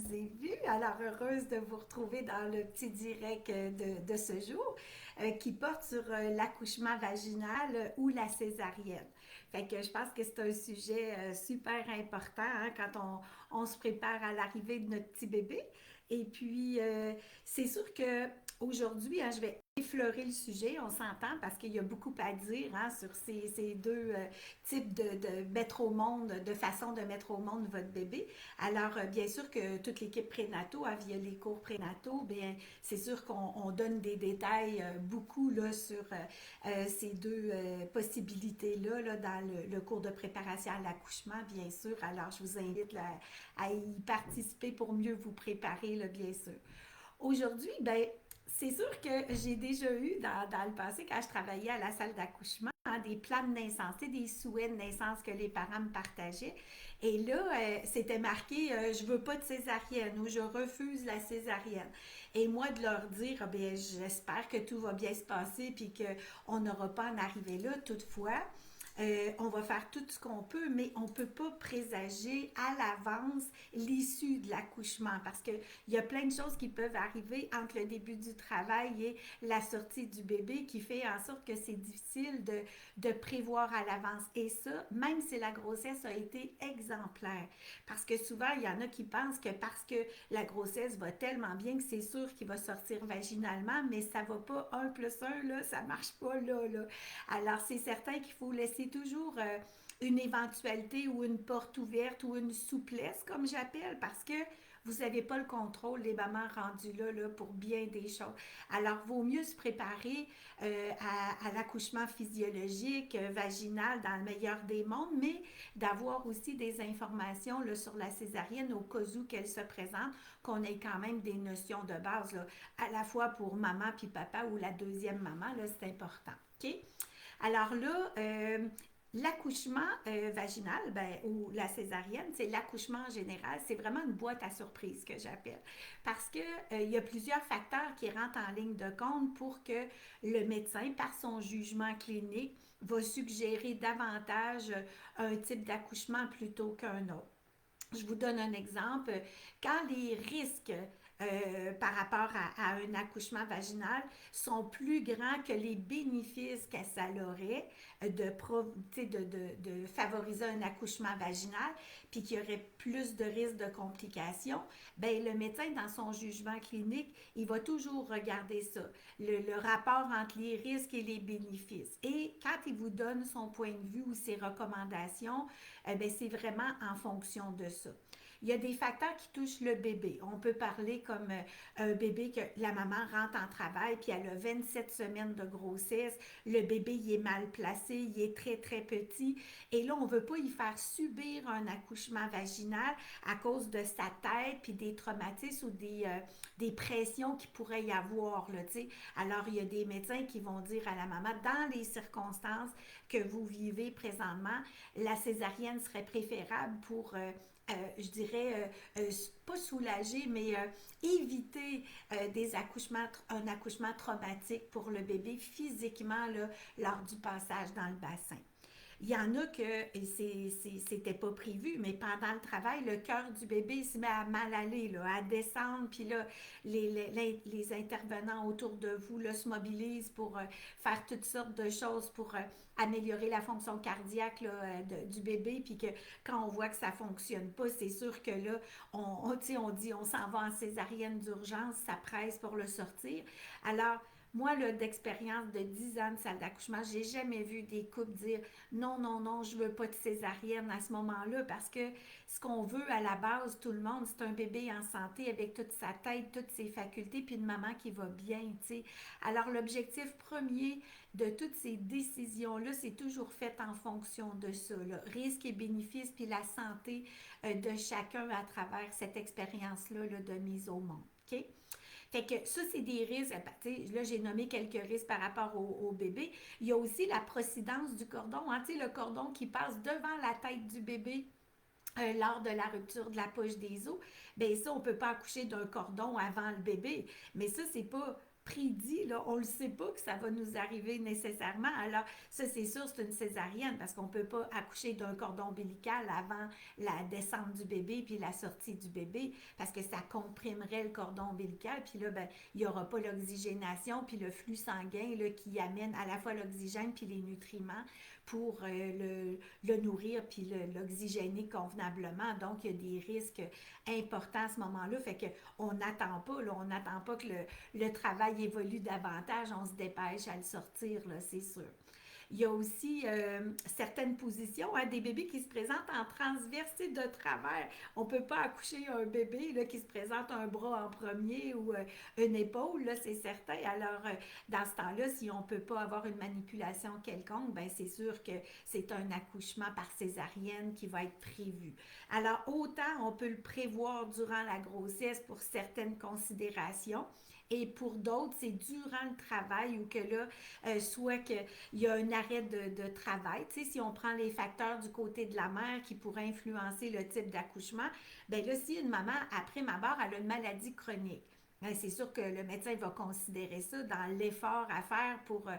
vous ai vu. Alors, heureuse de vous retrouver dans le petit direct de ce jour qui porte sur l'accouchement vaginal ou la césarienne. Fait que je pense que c'est un sujet super important hein, quand on se prépare à l'arrivée de notre petit bébé. Et puis, c'est sûr que aujourd'hui, hein, je vais effleurer le sujet, on s'entend, parce qu'il y a beaucoup à dire hein, sur ces deux types de mettre au monde, de façon de mettre au monde votre bébé. Alors, bien sûr que toute l'équipe prénato, hein, via les cours prénataux, bien, c'est sûr qu'on donne des détails beaucoup là, sur ces deux possibilités-là là, dans le cours de préparation à l'accouchement, bien sûr. Alors, je vous invite là, à y participer pour mieux vous préparer, là, bien sûr. Aujourd'hui, ben, c'est sûr que j'ai déjà eu dans le passé, quand je travaillais à la salle d'accouchement, hein, des plans de naissance, des souhaits de naissance que les parents me partageaient. Et là, c'était marqué je veux pas de césarienne ou je refuse la césarienne. Et moi, de leur dire ah bien, j'espère que tout va bien se passer puis qu'on n'aura pas à en arriver là. Toutefois, on va faire tout ce qu'on peut, mais on ne peut pas présager à l'avance l'issue de l'accouchement parce qu'il y a plein de choses qui peuvent arriver entre le début du travail et la sortie du bébé qui fait en sorte que c'est difficile de prévoir à l'avance. Et ça, même si la grossesse a été exemplaire. Parce que souvent, il y en a qui pensent que parce que la grossesse va tellement bien que c'est sûr qu'il va sortir vaginalement, mais ça va pas un plus un, là, ça marche pas là. Alors, c'est certain qu'il faut laisser toujours une éventualité ou une porte ouverte ou une souplesse, comme j'appelle, parce que vous n'avez pas le contrôle des mamans rendues là pour bien des choses. Alors, vaut mieux se préparer à l'accouchement physiologique, vaginal, dans le meilleur des mondes, mais d'avoir aussi des informations là, sur la césarienne au cas où qu'elle se présente, qu'on ait quand même des notions de base, là, à la fois pour maman puis papa ou la deuxième maman, là, c'est important. OK? Alors là, l'accouchement vaginal ben, ou la césarienne, c'est l'accouchement en général, c'est vraiment une boîte à surprise que j'appelle. Parce que il y a plusieurs facteurs qui rentrent en ligne de compte pour que le médecin, par son jugement clinique, va suggérer davantage un type d'accouchement plutôt qu'un autre. Je vous donne un exemple. Quand les risques par rapport à un accouchement vaginal sont plus grands que les bénéfices que ça aurait de favoriser un accouchement vaginal, puis qu'il y aurait plus de risques de complications, ben le médecin, dans son jugement clinique, il va toujours regarder ça, le rapport entre les risques et les bénéfices. Et quand il vous donne son point de vue ou ses recommandations, ben, c'est vraiment en fonction de ça. Il y a des facteurs qui touchent le bébé. On peut parler comme un bébé que la maman rentre en travail puis elle a 27 semaines de grossesse. Le bébé, il est mal placé, il est très, très petit. Et là, on ne veut pas y faire subir un accouchement vaginal à cause de sa tête puis des traumatismes ou des pressions qu'il pourrait y avoir. Là, t'sais. Alors, il y a des médecins qui vont dire à la maman, dans les circonstances que vous vivez présentement, la césarienne serait préférable pour je dirais, pas soulager, mais éviter un accouchement traumatique pour le bébé physiquement là, lors du passage dans le bassin. Il y en a que c'était pas prévu, mais pendant le travail, le cœur du bébé se met à mal aller, là, à descendre, puis là, les intervenants autour de vous là, se mobilisent pour faire toutes sortes de choses pour améliorer la fonction cardiaque là, du bébé, puis que quand on voit que ça fonctionne pas, c'est sûr que là, on dit on s'en va en césarienne d'urgence, ça presse pour le sortir. Alors, moi, là, d'expérience de 10 ans de salle d'accouchement, j'ai jamais vu des couples dire non, non, non, je veux pas de césarienne à ce moment-là parce que ce qu'on veut à la base, tout le monde, c'est un bébé en santé avec toute sa tête, toutes ses facultés, puis une maman qui va bien, tu sais. Alors, l'objectif premier de toutes ces décisions-là, c'est toujours fait en fonction de ça, là. Risque et bénéfice, puis la santé de chacun à travers cette expérience-là là, de mise au monde. OK? Fait que ça, c'est des risques. Là, j'ai nommé quelques risques par rapport au bébé. Il y a aussi la procidence du cordon. Hein, le cordon qui passe devant la tête du bébé lors de la rupture de la poche des os. Bien, ça, on ne peut pas accoucher d'un cordon avant le bébé. Mais ça, c'est pas prédit, là, on ne le sait pas que ça va nous arriver nécessairement. Alors, ça, c'est sûr, c'est une césarienne parce qu'on ne peut pas accoucher d'un cordon ombilical avant la descente du bébé puis la sortie du bébé parce que ça comprimerait le cordon ombilical. Puis là, ben, il n'y aura pas l'oxygénation puis le flux sanguin là, qui amène à la fois l'oxygène puis les nutriments pour le nourrir puis l'oxygéner convenablement. Donc, il y a des risques importants à ce moment-là. Fait qu'on n'attend pas, là, on n'attend pas que le travail évolue davantage. On se dépêche à le sortir, là, c'est sûr. Il y a aussi certaines positions, hein, des bébés qui se présentent en transverse, de travers. On ne peut pas accoucher un bébé là, qui se présente un bras en premier ou une épaule, là, c'est certain. Alors, dans ce temps-là, si on ne peut pas avoir une manipulation quelconque, ben c'est sûr que c'est un accouchement par césarienne qui va être prévu. Alors, autant on peut le prévoir durant la grossesse pour certaines considérations, et pour d'autres, c'est durant le travail ou que là, soit qu'il y a un arrêt de travail. Tu sais, si on prend les facteurs du côté de la mère qui pourraient influencer le type d'accouchement, bien là, si une maman, après ma barre, elle a une maladie chronique, ben, c'est sûr que le médecin va considérer ça dans l'effort à faire pour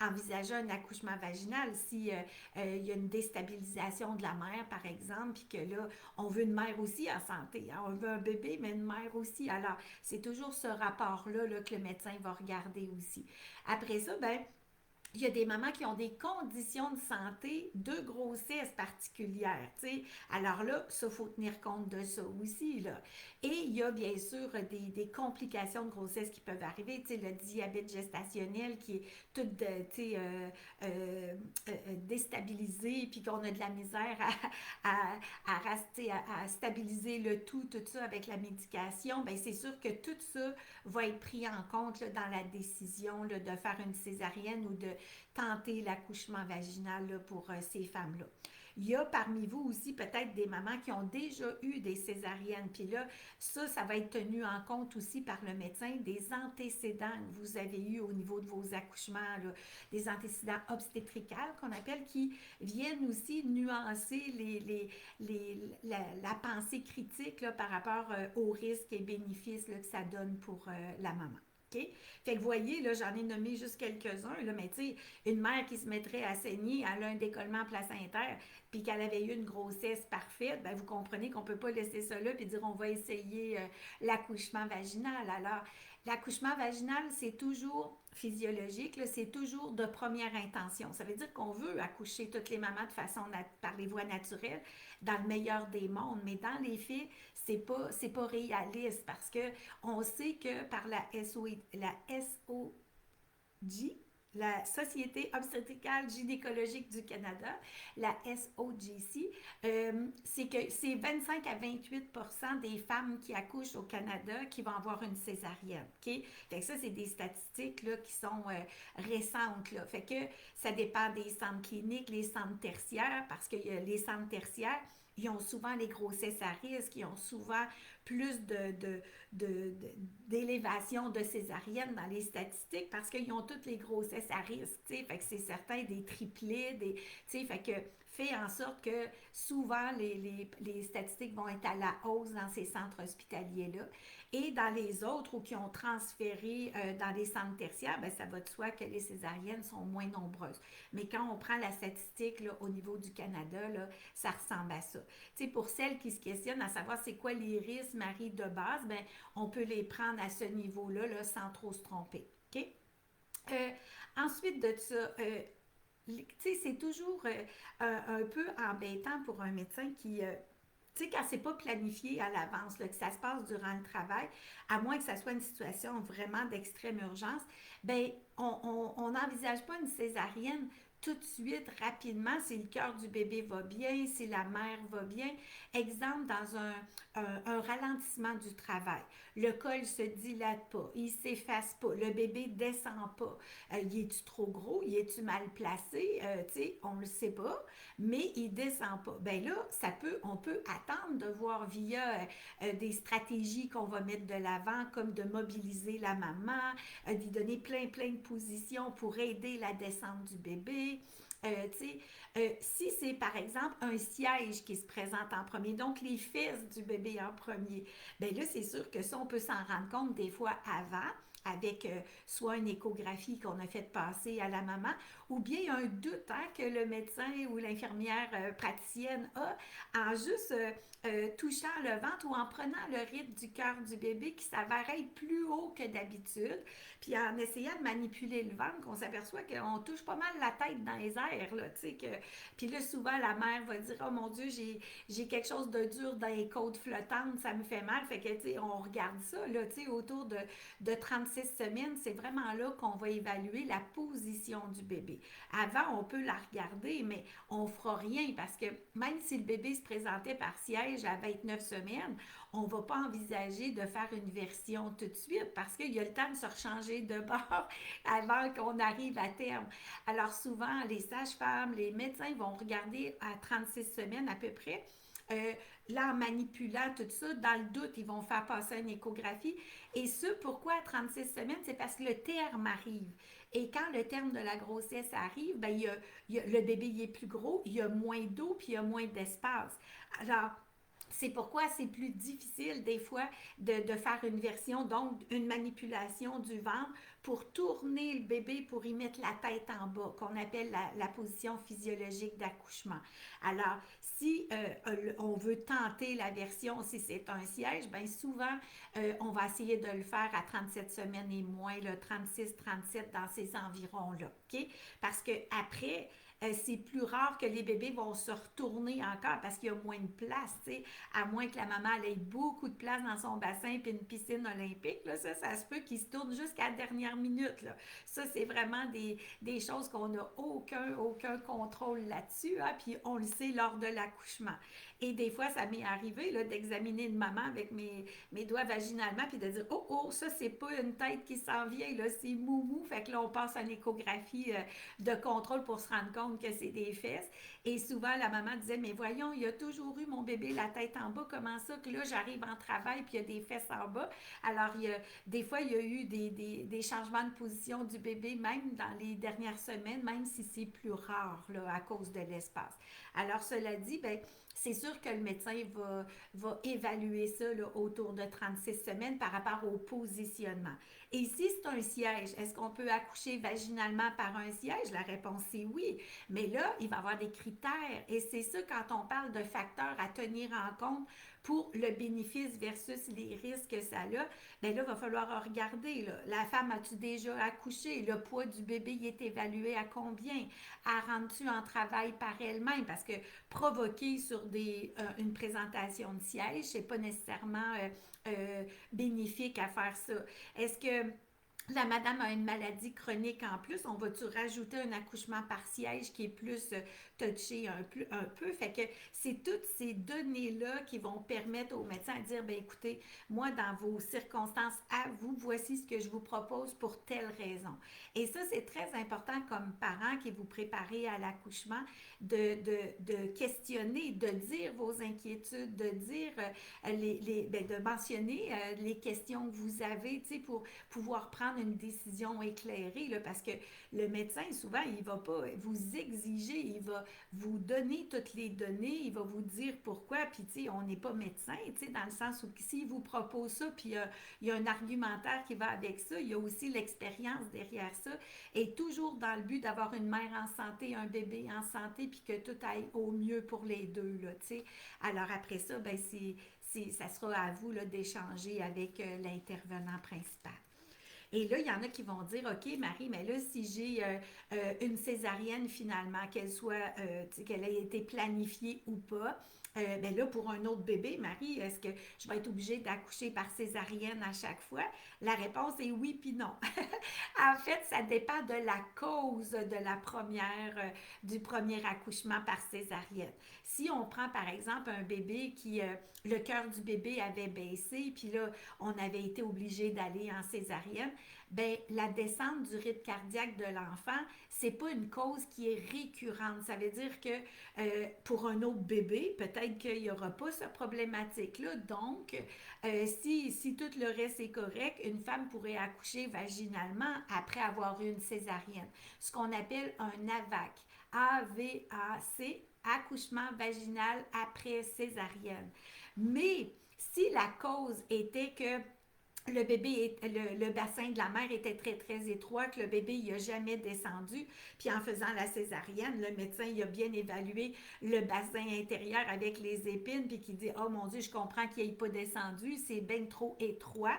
envisager un accouchement vaginal. Si il y a une déstabilisation de la mère, par exemple, puis que là, on veut une mère aussi en santé. Hein, on veut un bébé, mais une mère aussi. Alors, c'est toujours ce rapport-là là, que le médecin va regarder aussi. Après ça, ben, il y a des mamans qui ont des conditions de santé de grossesse particulières, tu sais. Alors là, ça, il faut tenir compte de ça aussi, là. Et il y a bien sûr des complications de grossesse qui peuvent arriver, tu sais, le diabète gestationnel qui est tout, tu sais, déstabilisé, puis qu'on a de la misère à stabiliser le tout ça avec la médication, bien c'est sûr que tout ça va être pris en compte là, dans la décision là, de faire une césarienne ou de tenter l'accouchement vaginal là, pour ces femmes-là. Il y a parmi vous aussi peut-être des mamans qui ont déjà eu des césariennes. Puis là, ça va être tenu en compte aussi par le médecin, des antécédents que vous avez eus au niveau de vos accouchements, là, des antécédents obstétricales qu'on appelle, qui viennent aussi nuancer la pensée critique là, par rapport aux risques et bénéfices là, que ça donne pour la maman. OK? Fait que vous voyez, là, j'en ai nommé juste quelques-uns, là, mais tu sais, une mère qui se mettrait à saigner, elle a un décollement placentaire, puis qu'elle avait eu une grossesse parfaite, ben vous comprenez qu'on ne peut pas laisser ça là puis dire on va essayer l'accouchement vaginal. Alors, l'accouchement vaginal, c'est toujours physiologique, c'est toujours de première intention. Ça veut dire qu'on veut accoucher toutes les mamans de façon par les voies naturelles, dans le meilleur des mondes, mais dans les faits, c'est pas réaliste parce que on sait que par la SOG, la Société obstétricale gynécologique du Canada, la SOGC, c'est que c'est 25 à 28 des femmes qui accouchent au Canada qui vont avoir une césarienne. OK? Fait que ça, c'est des statistiques là, qui sont récentes. Là. Fait que ça dépend des centres cliniques, les centres tertiaires, parce que les centres tertiaires, ils ont souvent les grossesses à risque, ils ont souvent plus d'élévation de césarienne dans les statistiques parce qu'ils ont toutes les grossesses à risque, tu sais, fait que c'est certain des triplés, tu sais, fait que fait en sorte que souvent les statistiques vont être à la hausse dans ces centres hospitaliers-là. Et dans les autres où qui ont transféré dans les centres tertiaires, ben, ça va de soi que les césariennes sont moins nombreuses. Mais quand on prend la statistique là, au niveau du Canada, là, ça ressemble à ça. Tu sais, pour celles qui se questionnent à savoir c'est quoi les risques, Marie, de base, ben, on peut les prendre à ce niveau-là là, sans trop se tromper. OK? Ensuite de ça, tu sais, c'est toujours un peu embêtant pour un médecin qui, tu sais, quand c'est pas planifié à l'avance, là, que ça se passe durant le travail, à moins que ça soit une situation vraiment d'extrême urgence, ben on n'envisage pas une césarienne tout de suite, rapidement, si le cœur du bébé va bien, si la mère va bien. Exemple, dans un ralentissement du travail. Le col se dilate pas, il s'efface pas, le bébé descend pas. Y est-tu trop gros? Y est-tu mal placé? Tu sais, on le sait pas, mais il descend pas. Ben là, on peut attendre de voir via des stratégies qu'on va mettre de l'avant, comme de mobiliser la maman, d'y donner plein de positions pour aider la descente du bébé, Tu sais, si c'est par exemple un siège qui se présente en premier, donc les fesses du bébé en premier, bien là, c'est sûr que ça, on peut s'en rendre compte des fois avant, avec soit une échographie qu'on a fait passer à la maman, ou bien un doute hein, que le médecin ou l'infirmière praticienne a en juste touchant le ventre ou en prenant le rythme du cœur du bébé qui s'avère être plus haut que d'habitude, puis en essayant de manipuler le ventre, qu'on s'aperçoit qu'on touche pas mal la tête dans les airs, là, tu sais, que... Puis là, souvent, la mère va dire, oh mon Dieu, j'ai quelque chose de dur dans les côtes flottantes, ça me fait mal, fait que, tu sais, on regarde ça, là, tu sais, autour de 36 semaines, c'est vraiment là qu'on va évaluer la position du bébé. Avant, on peut la regarder, mais on fera rien parce que même si le bébé se présentait par siège à 29 semaines, on ne va pas envisager de faire une version tout de suite parce qu'il y a le temps de se rechanger de bord avant qu'on arrive à terme. Alors souvent, les sages-femmes, les médecins vont regarder à 36 semaines à peu près. Euh, Là, en manipulant tout ça, dans le doute, ils vont faire passer une échographie. Et ce, pourquoi à 36 semaines? C'est parce que le terme arrive. Et quand le terme de la grossesse arrive, ben, le bébé il est plus gros, il y a moins d'eau, puis il y a moins d'espace. Alors, c'est pourquoi c'est plus difficile des fois de faire une version, donc une manipulation du ventre pour tourner le bébé pour y mettre la tête en bas, qu'on appelle la position physiologique d'accouchement. Alors, si on veut tenter la version, si c'est un siège, bien souvent, on va essayer de le faire à 37 semaines et moins, là, 36, 37 dans ces environs-là. OK? Parce que après, c'est plus rare que les bébés vont se retourner encore parce qu'il y a moins de place, tu sais, à moins que la maman ait beaucoup de place dans son bassin puis une piscine olympique, là, ça se peut qu'ils se tournent jusqu'à la dernière minute, là. Ça, c'est vraiment des choses qu'on n'a aucun contrôle là-dessus, hein, puis on le sait lors de l'accouchement. Et des fois, ça m'est arrivé là, d'examiner une maman avec mes doigts vaginalement puis de dire, oh, ça, c'est pas une tête qui s'en vient, là, c'est mou. Fait que là, on passe à une échographie de contrôle pour se rendre compte que c'est des fesses. Et souvent, la maman disait, mais voyons, il y a toujours eu mon bébé la tête en bas, comment ça que là, j'arrive en travail puis il y a des fesses en bas. Alors, des fois, il y a eu des changements de position du bébé, même dans les dernières semaines, même si c'est plus rare là, à cause de l'espace. Alors, cela dit, ben, c'est sûr que le médecin va évaluer ça là, autour de 36 semaines par rapport au positionnement. Et si c'est un siège, est-ce qu'on peut accoucher vaginalement par un siège? La réponse est oui. Mais là, il va y avoir des critères. Et c'est ça quand on parle de facteurs à tenir en compte pour le bénéfice versus les risques que ça a. Bien là, il va falloir regarder. Là. La femme, as-tu déjà accouché? Le poids du bébé il est évalué à combien? Elle rentre-tu en travail par elle-même? Parce que provoquer sur une présentation de siège, c'est pas nécessairement bénéfique à faire ça. Est-ce que la madame a une maladie chronique en plus, on va-tu rajouter un accouchement par siège qui est plus touché un peu? Fait que c'est toutes ces données-là qui vont permettre aux médecins de dire, ben écoutez, moi, dans vos circonstances à vous, voici ce que je vous propose pour telle raison. Et ça, c'est très important comme parent qui vous préparez à l'accouchement de questionner, de dire vos inquiétudes, de dire, de mentionner les questions que vous avez, tu sais, pour pouvoir prendre une décision éclairée, là, parce que le médecin, souvent, il ne va pas vous exiger, il va vous donner toutes les données, il va vous dire pourquoi, puis tu sais, on n'est pas médecin, tu sais, dans le sens où s'il vous propose ça, puis il y a un argumentaire qui va avec ça, il y a aussi l'expérience derrière ça, et toujours dans le but d'avoir une mère en santé, un bébé en santé, puis que tout aille au mieux pour les deux, là, tu sais. Alors après ça, ben ça sera à vous là, d'échanger avec l'intervenant principal. Et là, il y en a qui vont dire, OK, Marie, mais là, si j'ai une césarienne finalement, qu'elle ait été planifiée ou pas, ben là, pour un autre bébé, Marie, est-ce que je vais être obligée d'accoucher par césarienne à chaque fois? La réponse est oui puis non. En fait, ça dépend de la cause du premier accouchement par césarienne. Si on prend par exemple un bébé le cœur du bébé avait baissé, puis là, on avait été obligé d'aller en césarienne, ben la descente du rythme cardiaque de l'enfant, c'est pas une cause qui est récurrente. Ça veut dire que pour un autre bébé, peut-être qu'il n'y aura pas cette problématique-là. Donc, si tout le reste est correct, une femme pourrait accoucher vaginalement après avoir eu une césarienne, ce qu'on appelle un AVAC. AVAC, accouchement vaginal après césarienne. Mais si la cause était que le bassin de la mère était très, très étroit, que le bébé il n'a jamais descendu. Puis en faisant la césarienne, le médecin il a bien évalué le bassin intérieur avec les épines, puis qui dit, oh mon Dieu, je comprends qu'il n'ait pas descendu, c'est bien trop étroit.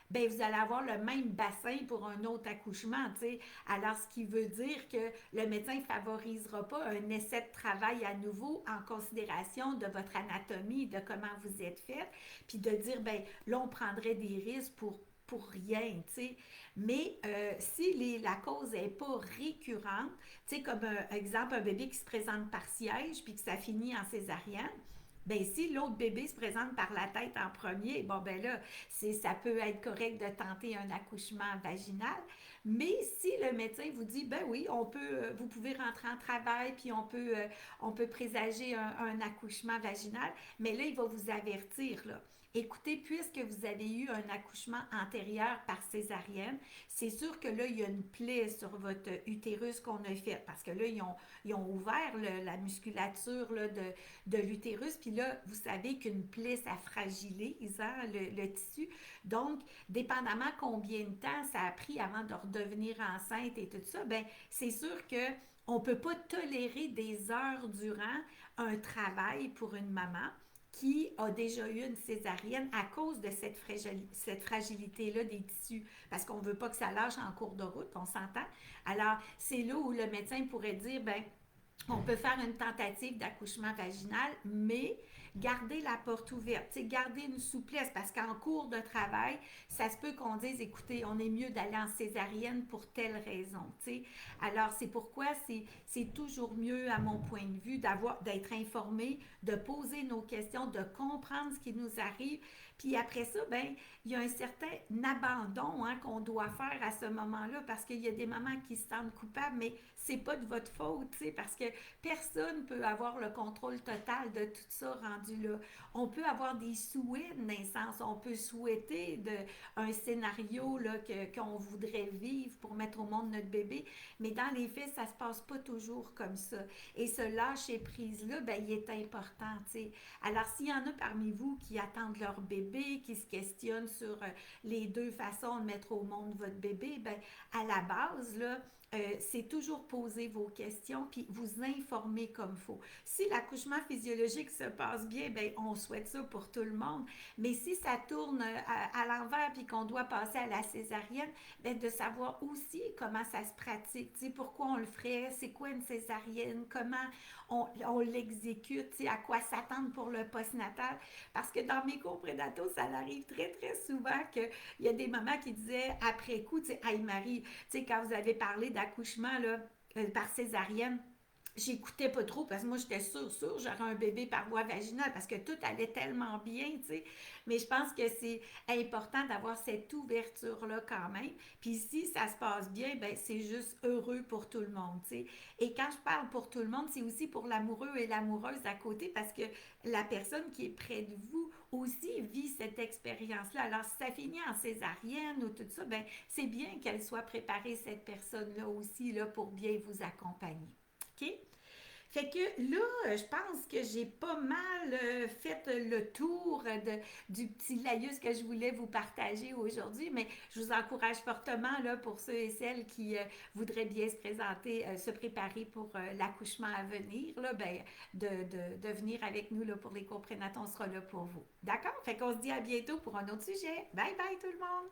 Ben, vous allez avoir le même bassin pour un autre accouchement, tu sais. Alors, ce qui veut dire que le médecin ne favorisera pas un essai de travail à nouveau en considération de votre anatomie, de comment vous êtes fait, puis de dire, ben là, on prendrait des risques pour rien, tu sais. Mais si la cause n'est pas récurrente, tu sais, comme un exemple, un bébé qui se présente par siège puis que ça finit en césarienne, ben si l'autre bébé se présente par la tête en premier, bon ben là, ça peut être correct de tenter un accouchement vaginal. Mais si le médecin vous dit, ben oui, vous pouvez rentrer en travail, puis on peut présager un accouchement vaginal, mais là, il va vous avertir, là. Écoutez, puisque vous avez eu un accouchement antérieur par césarienne, c'est sûr que là, il y a une plaie sur votre utérus qu'on a fait, parce que là, ils ont ouvert la musculature là, de l'utérus, puis là, vous savez qu'une plaie, ça fragilise hein, le tissu. Donc, dépendamment combien de temps ça a pris avant de redevenir enceinte et tout ça, ben c'est sûr que on ne peut pas tolérer des heures durant un travail pour une maman qui a déjà eu une césarienne à cause de cette fragilité-là des tissus, parce qu'on ne veut pas que ça lâche en cours de route, on s'entend. Alors, c'est là où le médecin pourrait dire, ben on peut faire une tentative d'accouchement vaginal, mais garder la porte ouverte, garder une souplesse, parce qu'en cours de travail, ça se peut qu'on dise, écoutez, on est mieux d'aller en césarienne pour telle raison. T'sais. Alors, c'est pourquoi c'est toujours mieux, à mon point de vue, d'être informé, de poser nos questions, de comprendre ce qui nous arrive. Puis après ça, ben, il y a un certain abandon hein, qu'on doit faire à ce moment-là, parce qu'il y a des mamans qui se sentent coupables, mais c'est pas de votre faute, parce que personne peut avoir le contrôle total de tout ça rendu là. On peut avoir des souhaits de naissance, on peut souhaiter un scénario là, qu'on voudrait vivre pour mettre au monde notre bébé, mais dans les faits, ça se passe pas toujours comme ça. Et ce lâcher-prise-là, ben, il est important, t'sais. Alors, s'il y en a parmi vous qui attendent leur bébé, qui se questionnent sur les deux façons de mettre au monde votre bébé, ben, à la base, là, c'est toujours poser vos questions puis vous informer comme il faut. Si l'accouchement physiologique se passe bien, ben on souhaite ça pour tout le monde. Mais si ça tourne à l'envers puis qu'on doit passer à la césarienne, ben de savoir aussi comment ça se pratique, tu sais, pourquoi on le ferait, c'est quoi une césarienne, comment on l'exécute, tu sais, à quoi s'attendre pour le postnatal. Parce que dans mes cours prénataux, ça arrive très, très souvent qu'il y a des mamans qui disaient après coup, tu sais, hey Marie, tu sais, quand vous avez parlé d'accouchement là, par césarienne, j'écoutais pas trop parce que moi j'étais sûre j'aurais un bébé par voie vaginale parce que tout allait tellement bien, tu sais. Mais je pense que c'est important d'avoir cette ouverture-là quand même. Puis si ça se passe bien, ben c'est juste heureux pour tout le monde, tu sais. Et quand je parle pour tout le monde, c'est aussi pour l'amoureux et l'amoureuse à côté parce que la personne qui est près de vous aussi vit cette expérience-là. Alors si ça finit en césarienne ou tout ça, ben c'est bien qu'elle soit préparée, cette personne-là aussi, là, pour bien vous accompagner. OK? Fait que là, je pense que j'ai pas mal fait le tour du petit laïus que je voulais vous partager aujourd'hui, mais je vous encourage fortement là, pour ceux et celles qui voudraient bien se présenter, se préparer pour l'accouchement à venir, là, ben, de venir avec nous là, pour les cours prénataux, on sera là pour vous. D'accord? Fait qu'on se dit à bientôt pour un autre sujet. Bye bye tout le monde!